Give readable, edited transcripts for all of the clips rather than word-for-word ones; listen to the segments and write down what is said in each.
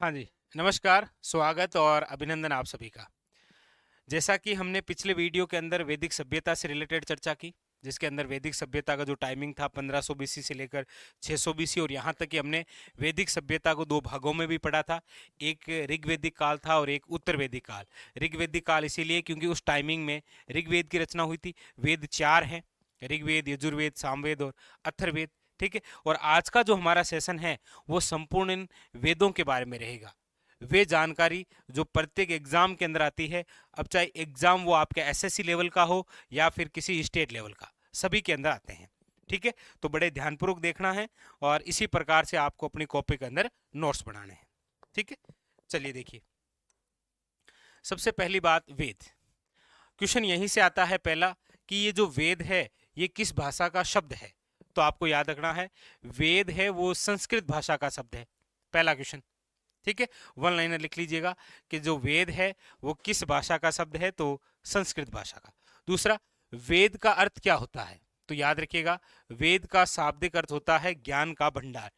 हाँ जी, नमस्कार, स्वागत और अभिनंदन आप सभी का। जैसा कि हमने पिछले वीडियो के अंदर वैदिक सभ्यता से रिलेटेड चर्चा की, जिसके अंदर वैदिक सभ्यता का जो टाइमिंग था 1500 बीसी से लेकर 600 बीसी, और यहाँ तक कि हमने वैदिक सभ्यता को दो भागों में भी पढ़ा था। एक ऋग्वैदिक काल था और एक उत्तर वैदिक काल। ऋग्वैदिक काल इसीलिए क्योंकि उस टाइमिंग में ऋग्वेद की रचना हुई थी। वेद चार हैं, ऋग्वेद, यजुर्वेद, सामवेद और अथर्ववेद। ठीक है, और आज का जो हमारा सेशन है वो संपूर्ण इन वेदों के बारे में रहेगा। वे जानकारी जो प्रत्येक एग्जाम के अंदर आती है, अब चाहे एग्जाम वो आपके एसएससी लेवल का हो या फिर किसी स्टेट लेवल का, सभी के अंदर आते हैं। ठीक है, तो बड़े ध्यानपूर्वक देखना है और इसी प्रकार से आपको अपनी कॉपी के अंदर नोट्स बनाने हैं। ठीक है, चलिए देखिए। सबसे पहली बात, वेद। क्वेश्चन यहीं से आता है पहला कि ये जो वेद है ये किस भाषा का शब्द है। तो आपको याद रखना है, वेद है वो संस्कृत भाषा का शब्द है। पहला क्वेश्चन। ठीक है, वन लाइनर लिख लीजिएगा कि जो वेद है वो किस भाषा का शब्द है, तो संस्कृत भाषा का। दूसरा, वेद का अर्थ क्या होता है, तो याद रखिएगा वेद का शाब्दिक अर्थ होता है ज्ञान का भंडार।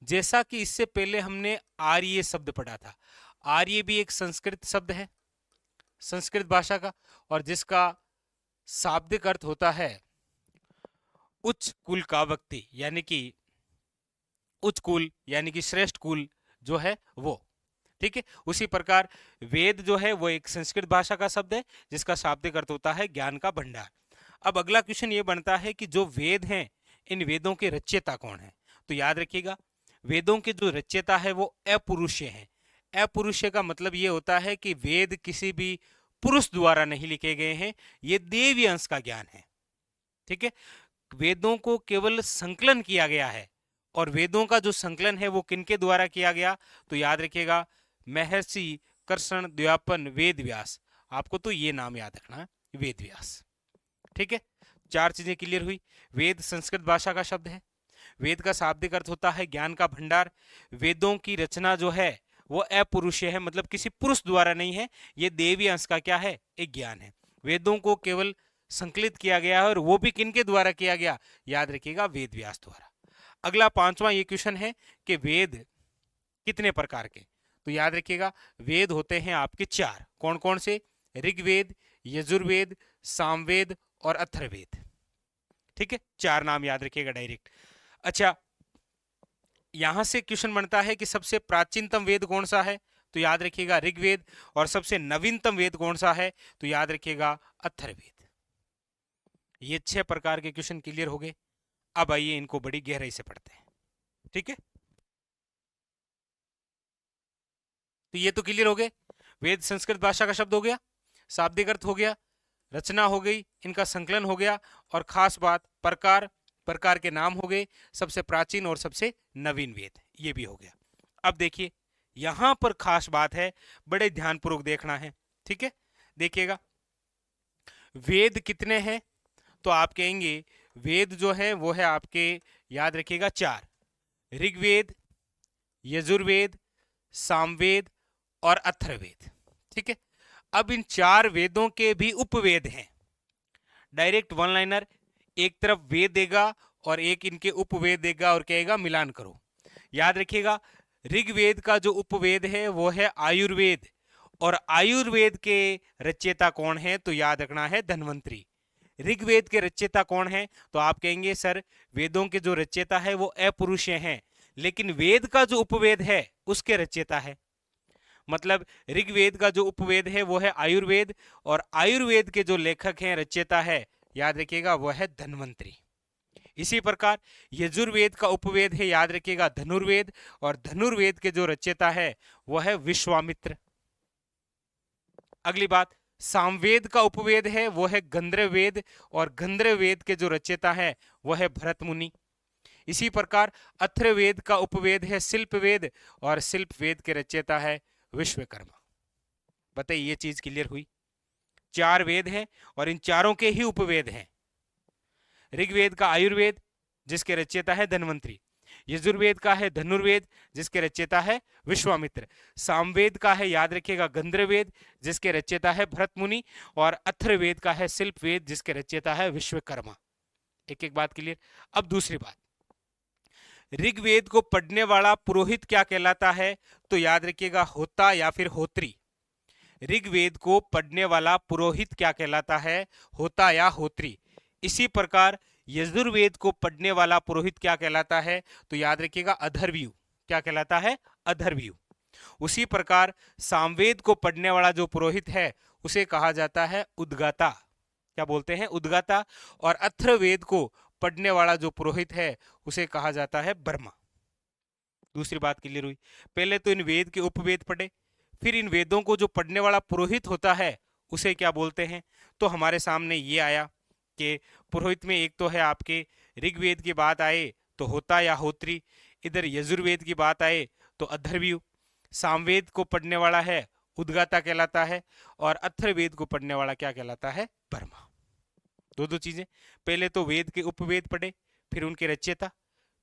जैसा कि इससे पहले हमने आर्य शब्द पढ़ा था, आर्य भी एक संस्कृत शब्द है, संस्कृत भाषा का, और जिसका शाब्दिक अर्थ होता है उच्च कुल का व्यक्ति, यानी कि उच्च कुल यानी कि श्रेष्ठ कुल जो है वो। ठीक है, उसी प्रकार वेद जो है वो एक संस्कृत भाषा का शब्द है जिसका शाब्दिक अर्थ होता है ज्ञान का भंडार। अब अगला क्वेश्चन ये बनता है कि जो वेद हैं, इन वेदों के रचयिता कौन है। तो याद रखिएगा, वेदों के जो रचयिता है वो अपुरुषीय है। अपुरुषीय का मतलब ये होता है कि वेद किसी भी पुरुष द्वारा नहीं लिखे गए हैं, ये देवी अंश का ज्ञान है। ठीक है, वेदों को केवल संकलन किया गया है, और वेदों का जो संकलन है वो किनके द्वारा किया गया, तो याद रखिएगा महर्षि कृष्ण द्व्यापन वेद व्यास। आपको तो ये नाम याद रखना है, वेद व्यास। ठीक है, चार चीजें क्लियर हुई। वेद संस्कृत भाषा का शब्द है, वेद का शाब्दिक अर्थ होता है ज्ञान का भंडार, वेदों की रचना जो है वो अपुरुषीय है, मतलब किसी पुरुष द्वारा नहीं है, ये देवी अंश का क्या है, एक ज्ञान है। वेदों को केवल संकलित किया गया है, और वो भी किनके द्वारा किया गया, याद रखिएगा वेद व्यास द्वारा। अगला पांचवा ये क्वेश्चन है कि वेद कितने प्रकार के। तो याद रखिएगा वेद होते हैं आपके चार। कौन कौन से, ऋग्वेद, यजुर्वेद, सामवेद और अथर्ववेद। ठीक है, चार नाम याद रखिएगा डायरेक्ट। अच्छा, यहां से क्वेश्चन बनता है कि सबसे प्राचीनतम वेद कौन सा है, तो याद रखिएगा ऋग्वेद, और सबसे नवीनतम वेद कौन सा है, तो याद रखिएगा अथर्ववेद। ये 6 प्रकार के क्वेश्चन क्लियर हो गए। अब आइए इनको बड़ी गहराई से पढ़ते हैं। ठीक है, तो ये तो क्लियर हो गए, वेद संस्कृत भाषा का शब्द हो गया, शाब्दिक अर्थ हो गया, रचना हो गई, इनका संकलन हो गया, और खास बात प्रकार, प्रकार के नाम हो गए, सबसे प्राचीन और सबसे नवीन वेद, ये भी हो गया। अब देखिए यहां पर खास बात है, बड़े ध्यानपूर्वक देखना है। ठीक है, देखिएगा वेद कितने हैं, तो आप कहेंगे वेद जो है वो है आपके, याद रखिएगा चार, ऋग्वेद, यजुर्वेद, सामवेद और अथर्ववेद। ठीक है, अब इन चार वेदों के भी उपवेद हैं। डायरेक्ट वन लाइनर, एक तरफ वेद देगा और एक इनके उपवेद देगा और कहेगा मिलान करो। याद रखिएगा ऋग्वेद का जो उपवेद है वो है आयुर्वेद, और आयुर्वेद के रचयिता कौन है, तो याद रखना है धन्वंतरी। ऋग्वेद के रचयिता कौन है, तो आप कहेंगे सर वेदों के जो रचयिता है वो अपुरुषीय हैं, लेकिन वेद का जो उपवेद है उसके रचयिता है। मतलब ऋग्वेद का जो उपवेद है वो है आयुर्वेद, और आयुर्वेद के जो लेखक हैं, रचयिता है, याद रखिएगा वह है धन्वंतरी। इसी प्रकार यजुर्वेद का उपवेद है, याद रखिएगा धनुर्वेद, और धनुर्वेद के जो रचयिता है वह है विश्वामित्र। अगली बात, सामवेद का उपवेद है वो है गंधर्ववेद, और गंधर्ववेद के जो रचयिता है वह है भरत मुनि। इसी प्रकार अथर्ववेद का उपवेद है शिल्पवेद, और शिल्पवेद के रचयिता है विश्वकर्मा। बताइए ये चीज क्लियर हुई। चार वेद हैं और इन चारों के ही उपवेद हैं। ऋग्वेद का आयुर्वेद जिसके रचयिता है धन्वंतरी, यजुर्वेद का है धनुर्वेद जिसके रचयिता है विश्वामित्र, सामवेद का है, याद रखिएगा गंधर्ववेद जिसके रचयिता है भरत मुनि, और अथर्ववेद का है शिल्पवेद जिसके रचयिता है विश्वकर्मा। एक एक बात क्लियर। अब दूसरी बात, ऋग्वेद को पढ़ने वाला पुरोहित क्या कहलाता है? तो याद रखिएगा होता या फिर होत्री। ऋग्वेद को पढ़ने वाला पुरोहित क्या कहलाता है? होता या होत्री। इसी प्रकार यजुर्वेद को पढ़ने वाला पुरोहित क्या कहलाता है? तो याद रखिएगा अधर्व्यू। क्या कहलाता है? अधर्व्यू। उसी प्रकार सामवेद को पढ़ने वाला जो पुरोहित है उसे कहा जाता है उद्गाता। क्या बोलते हैं? उद्गाता। और अथर्ववेद को पढ़ने वाला जो पुरोहित है उसे कहा जाता है बर्मा। दूसरी बात क्लियर हुई। पहले तो इन वेद के उपवेद पढ़े, फिर इन वेदों को जो पढ़ने वाला पुरोहित होता है उसे क्या बोलते हैं? तो हमारे सामने ये आया कि पुरोहित में एक तो है आपके ऋग्वेद की बात आए तो होता या होत्री, इधर यजुर्वेद की बात आए तो अधर्व्यू, सामवेद को पढ़ने वाला है उद्गाता कहलाता है, और अथर्ववेद को पढ़ने वाला क्या कहलाता है? बर्मा। दो चीजें, पहले तो वेद के उपवेद पढ़े, फिर उनके रचयिता,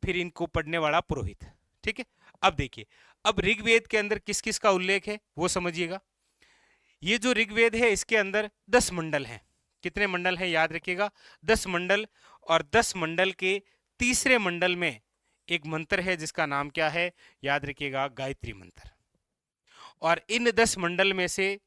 फिर इनको पढ़ने वाला पुरोहित। ठीक है। अब देखिए, अब ऋग्वेद के अंदर किस किस का उल्लेख है वो समझिएगा। ये जो ऋग्वेद है इसके अंदर 10 मंडल हैं। कितने मंडल हैं? याद रखिएगा 10 मंडल। और 10 मंडल के तीसरे मंडल में एक मंत्र है जिसका नाम क्या है? याद रखिएगा गायत्री मंत्र। और इन 10 मंडल में से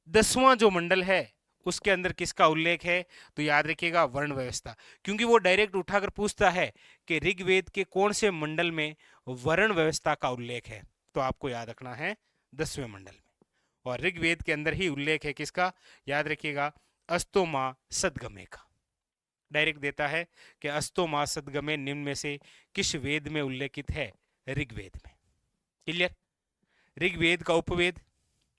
10वां जो मंडल है उसके अंदर किसका उल्लेख है? तो याद रखिएगा वर्ण व्यवस्था। क्योंकि वो डायरेक्ट उठाकर पूछता है कि ऋग्वेद के कौन से मंडल में वर्ण व्यवस्था का उल्लेख है, तो आपको याद रखना है 10वें मंडल में। और ऋग्वेद के अंदर ही उल्लेख है किसका? याद रखिएगा अस्तोमा सदगमे का। डायरेक्ट देता है कि अस्तोमा सदगमे निम्न में से किस वेद में उल्लेखित है? ऋग्वेद में। क्लियर? ऋग्वेद का उपवेद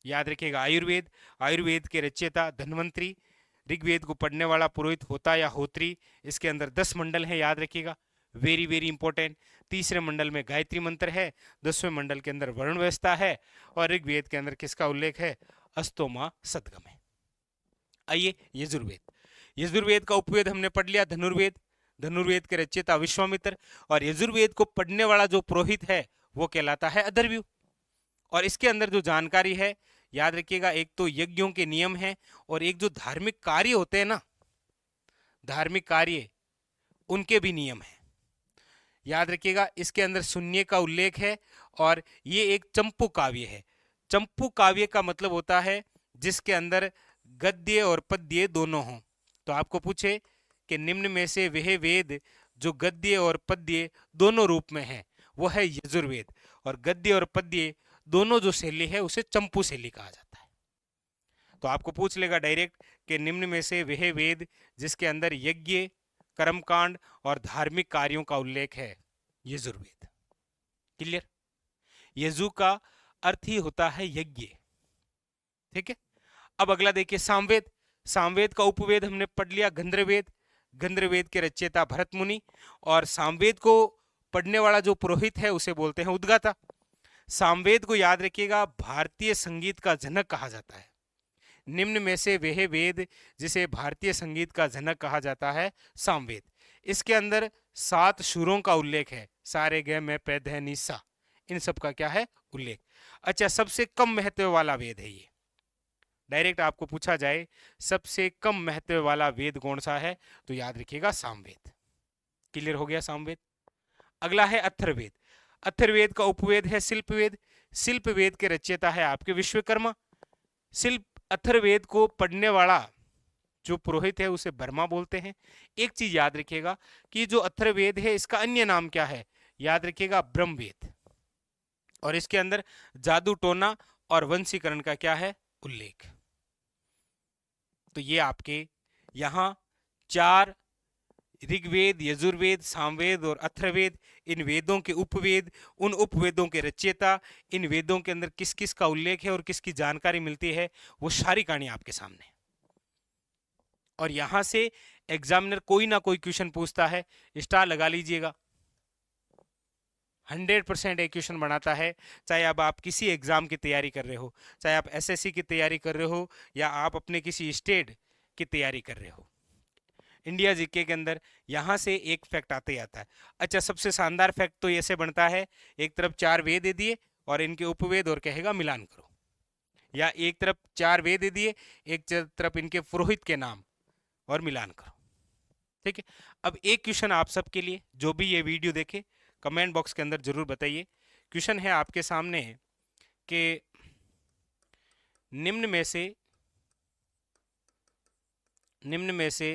याद रखिएगा आयुर्वेद, आयुर्वेद के रचयिता धन्वंतरी, ऋग्वेद को पढ़ने वाला पुरोहित होता या होत्री। इसके अंदर 10 मंडल है, याद रखिएगा, वेरी वेरी इंपॉर्टेंट। तीसरे मंडल में गायत्री मंत्र है, 10वें मंडल के अंदर वर्ण व्यवस्था है, और ऋग्वेद के अंदर किसका उल्लेख है? अस्तोमा सदगमे। आइए यजुर्वेद। यजुर्वेद का उपवेद हमने पढ़ लिया धनुर्वेद, धनुर्वेद के रचयिता विश्वामित्र, और यजुर्वेद को पढ़ने वाला जो पुरोहित है वो कहलाता है अधर्व्यू। और इसके अंदर जो जानकारी है याद रखिएगा, एक तो यज्ञों के नियम हैं, और एक जो धार्मिक कार्य होते हैं ना, धार्मिक कार्य, उनके भी नियम हैं। याद रखिएगा इसके अंदर शून्य का उल्लेख है, और ये एक चंपू काव्य है। चंपू काव्य का मतलब होता है जिसके अंदर गद्य और पद्य दोनों हों। तो आपको पूछे कि निम्न में से वह वेद जो गद्य और पद्य दोनों रूप में है वो है यजुर्वेद, और गद्य और पद्य दोनों जो शैली है उसे चंपू शैली कहा जाता है। तो आपको पूछ लेगा डायरेक्ट कि निम्न में से वह वेद जिसके अंदर यज्ञ, कर्मकांड और धार्मिक कार्यों का उल्लेख है, यजुर्वेद। क्लियर? यजु का अर्थ ही होता है यज्ञ। ठीक है। अब अगला देखिए सामवेद। सामवेद का उपवेद हमने पढ़ लिया गंधर्ववेद, गंधर्ववेद के रचयिता भरत मुनि, और सामवेद को पढ़ने वाला जो पुरोहित है उसे बोलते हैं उद्गाता। सामवेद को याद रखिएगा भारतीय संगीत का जनक कहा जाता है। निम्न में से वह वेद जिसे भारतीय संगीत का जनक कहा जाता है सामवेद। इसके अंदर 7 सुरों का उल्लेख है, सारे ग में पे ध नि सा, इन सब का क्या है? उल्लेख। अच्छा, सबसे कम महत्व वाला वेद है ये। डायरेक्ट आपको पूछा जाए सबसे कम महत्व वाला वेद कौन सा है, तो याद रखिएगा सामवेद। क्लियर हो गया सामवेद। अगला है अथर्ववेद। अथर्ववेद का उपवेद है शिल्पवेद। शिल्पवेद के रचयिता है आपके विश्वकर्मा। अथर्ववेद को पढ़ने वाला जो पुरोहित है उसे बर्मा बोलते हैं। एक चीज याद रखिएगा कि जो अथर्ववेद है इसका अन्य नाम क्या है? याद रखिएगा ब्रह्मवेद। और इसके अंदर जादू टोना और वंशीकरण का क्या है? उल्लेख। तो ये आपके यहां 4 ऋग्वेद, यजुर्वेद, सामवेद और अथर्ववेद, इन वेदों के उपवेद, उन उपवेदों के रचयिता, इन वेदों के अंदर किस किस का उल्लेख है और किसकी जानकारी मिलती है, वो सारी कहानी आपके सामने। और यहां से एग्जामिनर कोई ना कोई क्वेश्चन पूछता है, स्टार लगा लीजिएगा। 100% एक क्वेश्चन बनाता है, चाहे अब आप किसी एग्जाम की तैयारी कर रहे हो, चाहे आप एसएससी की तैयारी कर रहे हो, या आप अपने किसी स्टेट की तैयारी कर रहे हो। इंडिया जीके के अंदर यहां से एक फैक्ट आते ही आता है। अच्छा, सबसे शानदार फैक्ट तो ऐसे बनता है, एक तरफ 4 वेद दे दिए और इनके उपवेद और कहेगा मिलान करो, या एक तरफ 4 वेद दे दिए, एक तरफ इनके पुरोहित के नाम और मिलान करो। ठीक है। अब एक क्वेश्चन आप सबके लिए, जो भी ये वीडियो देखे, कमेंट बॉक्स के अंदर जरूर बताइए। क्वेश्चन है आपके सामने कि निम्न में से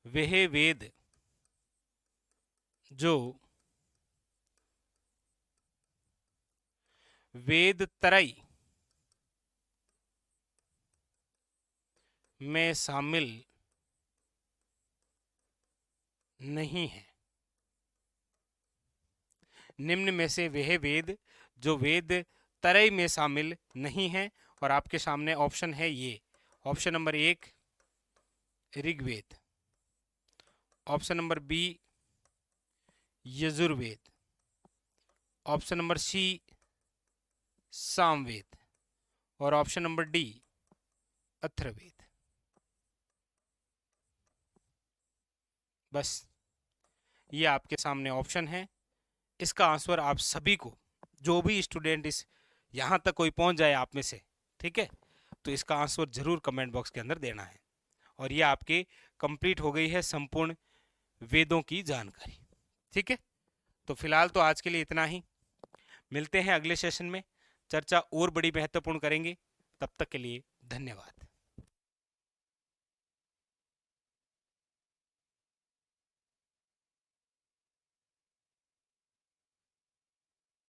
वह वेद जो वेद त्रय में शामिल नहीं है। निम्न में से वह वेद जो वेद त्रय में शामिल नहीं है, और आपके सामने ऑप्शन है ये। Option number 1 Rigveda, option number B Yajurveda, option number C Samaveda, और ऑप्शन नंबर डी अथर्ववेद। बस ये आपके सामने ऑप्शन है। इसका आंसर आप सभी को, जो भी स्टूडेंट इस यहाँ तक कोई पहुंच जाए आप में से, ठीक है, तो इसका आंसर जरूर कमेंट बॉक्स के अंदर देना है। और ये आपके कंप्लीट हो गई है संपूर्ण वेदों की जानकारी। ठीक है, तो फिलहाल तो आज के लिए इतना ही। मिलते हैं अगले सेशन में, चर्चा और बड़ी महत्वपूर्ण करेंगे। तब तक के लिए धन्यवाद।